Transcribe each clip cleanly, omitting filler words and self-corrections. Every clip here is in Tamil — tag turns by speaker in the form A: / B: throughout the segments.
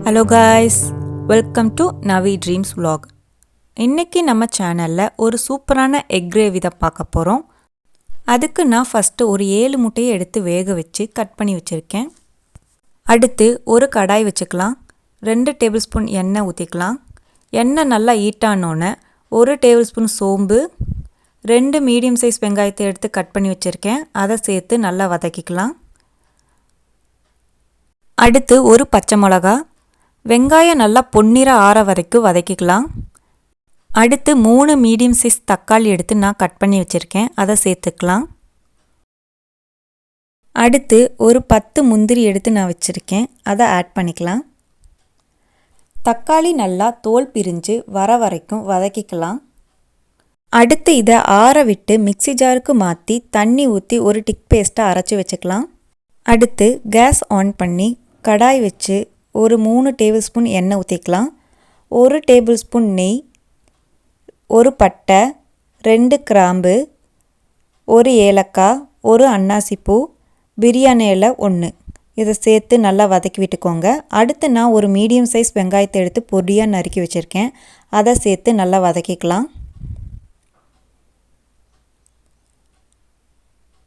A: Hello guys, welcome to Navi dreams vlog. இன்றைக்கி நம்ம சேனலில் ஒரு சூப்பரான எக் கிரேவி தான் பார்க்க போகிறோம். அதுக்கு நான் ஃபஸ்ட்டு ஒரு 7 முட்டையை எடுத்து வேக வச்சு கட் பண்ணி வச்சுருக்கேன். அடுத்து ஒரு கடாய் வச்சுக்கலாம். 2 டேபிள் ஸ்பூன் எண்ணெய் ஊற்றிக்கலாம். எண்ணெய் நல்லா ஹீட்டானோன்னே 1 டேபிள் ஸ்பூன் சோம்பு, 2 மீடியம் சைஸ் வெங்காயத்தை எடுத்து கட் பண்ணி வச்சுருக்கேன். அதை சேர்த்து நல்லா வதக்கிக்கலாம். அடுத்து ஒரு பச்சை மிளகா, வெங்காயம் நல்லா பொன்னிற ஆற வரைக்கும் வதக்கிக்கலாம். அடுத்து 3 மீடியம் சைஸ் தக்காளி எடுத்து நான் கட் பண்ணி வச்சுருக்கேன். அதை சேர்த்துக்கலாம். அடுத்து ஒரு 10 முந்திரி எடுத்து நான் வச்சுருக்கேன். அதை ஆட் பண்ணிக்கலாம். தக்காளி நல்லா தோல் பிரிஞ்சு வர வரைக்கும் வதக்கிக்கலாம். அடுத்து இதை ஆற விட்டு மிக்ஸி ஜாருக்கு மாற்றி தண்ணி ஊற்றி ஒரு டிக் பேஸ்ட்டை அரைச்சி வச்சுக்கலாம். அடுத்து கேஸ் ஆன் பண்ணி கடாய் வச்சு ஒரு 3 டேபிள் ஸ்பூன் எண்ணெய் ஊற்றிக்கலாம். 1 டேபிள் ஸ்பூன் நெய், ஒரு பட்டை, 2 கிராம்பு, ஒரு ஏலக்காய், ஒரு அன்னாசிப்பூ, பிரியாணி இலை 1 இதை சேர்த்து நல்லா வதக்கி விட்டுக்கோங்க. அடுத்து நான் ஒரு மீடியம் சைஸ் வெங்காயத்தை எடுத்து பொடியாக நறுக்கி வச்சுருக்கேன். அதை சேர்த்து நல்லா வதக்கிக்கலாம்.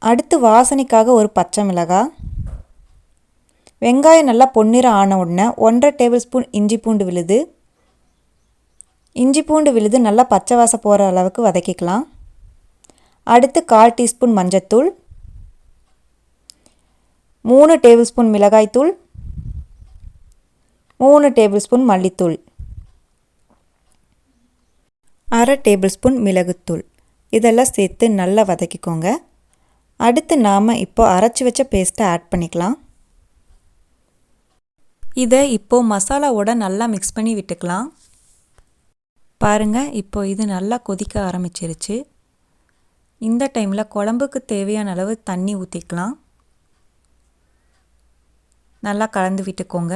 A: அடுத்து வாசனைக்காக ஒரு பச்சை மிளகாய், வெங்காயம் நல்லா பொன்னிறம் ஆன உடனே 1.5 டேபிள் ஸ்பூன் இஞ்சி பூண்டு விழுது நல்லா பச்சை வாசம் போகிற அளவுக்கு வதக்கிக்கலாம். அடுத்து 1/4 டீஸ்பூன் மஞ்சத்தூள், 3 டேபிள் ஸ்பூன் மிளகாய்த்தூள், 3 டேபிள் ஸ்பூன் மல்லித்தூள், 1/2 டேபிள் ஸ்பூன் மிளகுத்தூள் இதெல்லாம் சேர்த்து நல்லா வதக்கிக்கோங்க. அடுத்து நாம் இப்போ அரைச்சி வச்ச பேஸ்ட்டை ஆட் பண்ணிக்கலாம். இதை இப்போது மசாலாவோட நல்லா மிக்ஸ் பண்ணி விட்டுக்கலாம். பாருங்கள், இப்போ இது நல்லா கொதிக்க ஆரம்பிச்சிருச்சு. இந்த டைமில் குழம்புக்கு தேவையான அளவு தண்ணி ஊற்றிக்கலாம். நல்லா கலந்து விட்டுக்கோங்க.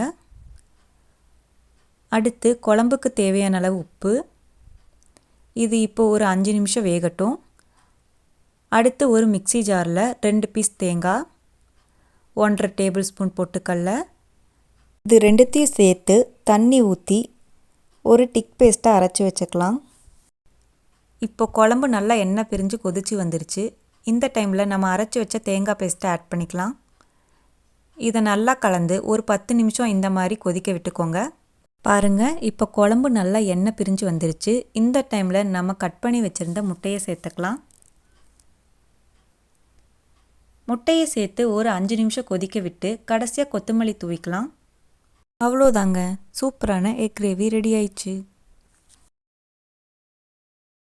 A: அடுத்து குழம்புக்கு தேவையான அளவு உப்பு. இது இப்போது ஒரு 5 நிமிஷம் வேகட்டும். அடுத்து ஒரு மிக்ஸி ஜாரில் 2 பீஸ் தேங்காய், 1.5 டேபிள் ஸ்பூன் பொட்டுக்கடலை, இது ரெண்டுத்தையும் சேர்த்து தண்ணி ஊற்றி ஒரு டிக் பேஸ்ட்டாக அரைச்சி வச்சுக்கலாம். இப்போ குழம்பு நல்லா எண்ணெய் பிரிஞ்சு கொதிச்சு வந்துருச்சு. இந்த டைமில் நம்ம அரைச்சி வச்ச தேங்காய் பேஸ்ட்டை ஆட் பண்ணிக்கலாம். இதை நல்லா கலந்து ஒரு 10 நிமிஷம் இந்த மாதிரி கொதிக்க விட்டுக்கோங்க. பாருங்கள், இப்போ குழம்பு நல்லா எண்ணெய் பிரிஞ்சு வந்துருச்சு. இந்த டைமில் நம்ம கட் பண்ணி வச்சுருந்த முட்டையை சேர்த்துக்கலாம். முட்டையை சேர்த்து ஒரு 5 நிமிஷம் கொதிக்க விட்டு கடைசியாக கொத்தமல்லி தூவிக்கலாம். அவ்வளோதாங்க, சூப்பரான எக் கிரேவி ரெடி ஆயிடுச்சு.